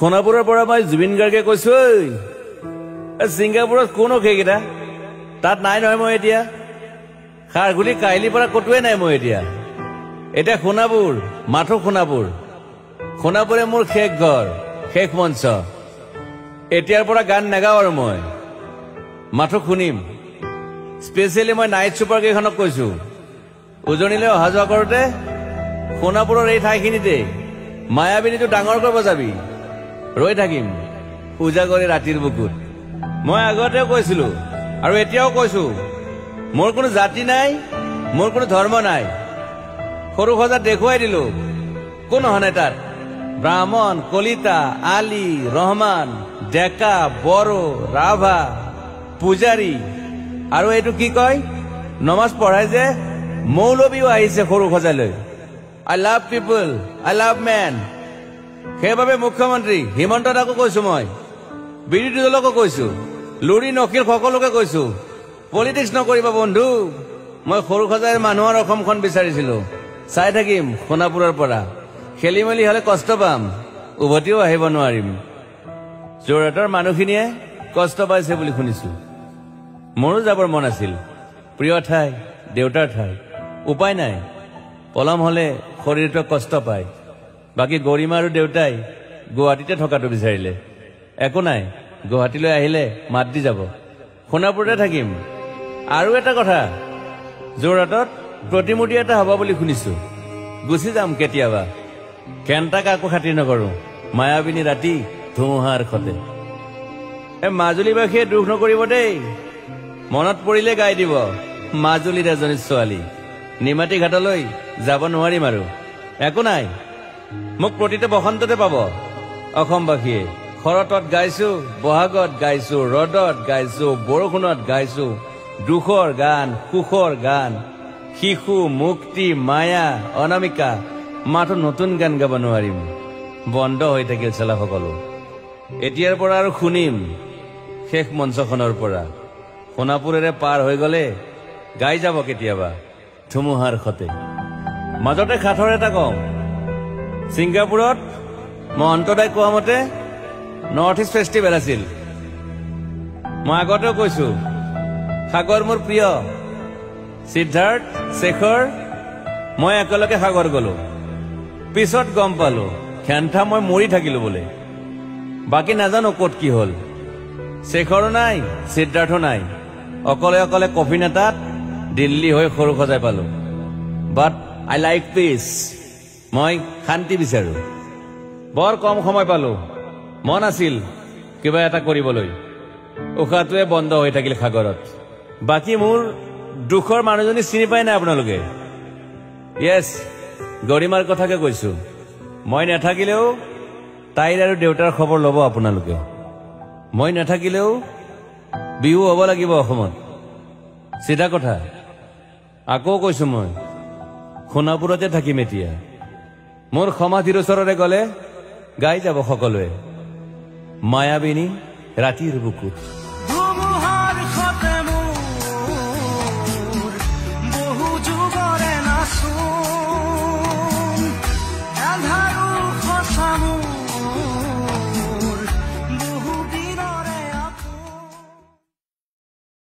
সোণাপুৰৰ পৰা মই জুবিন গাৰ্গে কৈছো ছিংগাপুৰত কোন সেইকেইটা তাত নাই নহয় মই এতিয়া খাৰগুলি কাইলিৰ পৰা কতোৱে নাই মই এতিয়া সোণাপুৰ মাথো সোণাপুৰে মোৰ শেষ ঘৰ শেষ মঞ্চ এতিয়াৰ পৰা গান নাগাওঁ আৰু মই মাথো শুনিম স্পেচিয়েলি মই নাইট ছুপাৰ কেইখনক কৈছো উজনিলৈ অহা যোৱা কৰোঁতে সোণাপুৰৰ এই ঠাইখিনিতে মায়াবিনীটো ডাঙৰ কৰিব যাবি ৰৈ থাকিম উজাগৰে ৰাতিৰ বুকুত মই আগতেও কৈছিলো আৰু এতিয়াও কৈছো মোৰ কোনো জাতি নাই মোৰ কোনো ধৰ্ম নাই সৰু সজা দেখুৱাই দিলো কোন হনে তাত ব্ৰাহ্মণ কলিতা আলী ৰহমান ডেকা বড়ো ৰাভা পূজাৰী আৰু এইটো কি কয় নমাজ পঢ়াই যে মৌলবীও আহিছে সৰু সজালৈ I love people I love man সেইবাবে মুখ্যমন্ত্ৰী হিমন্ত দাকো কৈছো মই বিৰোধী দলকো কৈছো লুৰি নকিল সকলোকে কৈছো পলিটিক্স নকৰিবা বন্ধু মই সৰু সজাইৰ মানুহৰ অসমখন বিচাৰিছিলো চাই থাকিম সোণাপুৰৰ পৰা খেলি মেলি হলে কষ্ট পাম উভতিও আহিব নোৱাৰিম যোৰহাটৰ মানুহখিনিয়ে কষ্ট পাইছে বুলি শুনিছো মোৰো যাবৰ মন আছিল প্ৰিয় ঠাই দেউতাৰ ঠাই উপায় নাই পলম হলে শৰীৰটো কষ্ট পায় বাকী গৰিমা আৰু দেউতাই গুৱাহাটীতে থকাটো বিচাৰিলে একো নাই গুৱাহাটীলৈ আহিলে মাত দি যাব সোণাপুৰতে থাকিম আৰু এটা কথা যোৰহাটত প্ৰতিমূৰ্তি এটা হ'ব বুলি শুনিছো গুচি যাম কেতিয়াবা কেণ্টা কাকো খাতিৰ নকৰো মায়াবিনী ৰাতি ধুমুহাৰ খতে মাজুলীবাসীয়ে দুখ নকৰিব দেই মনত পৰিলে গাই দিব মাজুলীৰ এজনী ছোৱালী নিমাতী ঘাটলৈ যাব নোৱাৰিম আৰু একো নাই মোক প্ৰতিটো বসন্ততে পাব অসমবাসীয়ে শৰতত গাইছো বহাগত গাইছো ৰদত গাইছো বৰষুণত গাইছো দুখৰ গান সুখৰ গান শিশু মুক্তি মায়া অনামিকা মাথো নতুন গান গাব নোৱাৰিম বন্ধ হৈ থাকিল চেলা সকলো এতিয়াৰ পৰা আৰু শুনিম শেষ মঞ্চখনৰ পৰা সোণাপুৰেৰে পাৰ হৈ গলে গাই যাব কেতিয়াবা ধুমুহাৰ খতে মাজতে খাথৰ এটা কম ছিংগাপুৰত মই অন্তদাই কোৱা মতে নৰ্থ ইষ্ট ফেষ্টিভেল আছিল মই আগতেও কৈছো সাগৰ মোৰ প্ৰিয় সিদ্ধাৰ্থ শেখৰ মই একেলগে সাগৰ গলো পিছত গম পালো খেন্থা মই মৰি থাকিলো বোলে বাকী নাজানো ক'ত কি হল শেখৰো নাই সিদ্ধাৰ্থো নাই অকলে অকলে কফিন এটাত দিল্লী হৈ সৰু সজাই পালো বাট আই লাইক পিচ মই শান্তি বিচাৰো বৰ কম সময় পালো মন আছিল কিবা এটা কৰিবলৈ উশাহটোৱে বন্ধ হৈ থাকিল সাগৰত বাকী মোৰ দুখৰ মানুহজনী চিনি পাই নাই আপোনালোকে য়েছ গৰিমাৰ কথাকে কৈছো মই নাথাকিলেও তাইৰ আৰু দেউতাৰ খবৰ ল'ব আপোনালোকে মই নাথাকিলেও বিহু হ'ব লাগিব অসমত চিধা কথা আকৌ কৈছো মই সোণাপুৰতে থাকিম এতিয়া মোৰ সমাধিৰ ওচৰৰে গলে গাই যাব সকলোৱে মায়াবিনী ৰাতিৰ বুকুত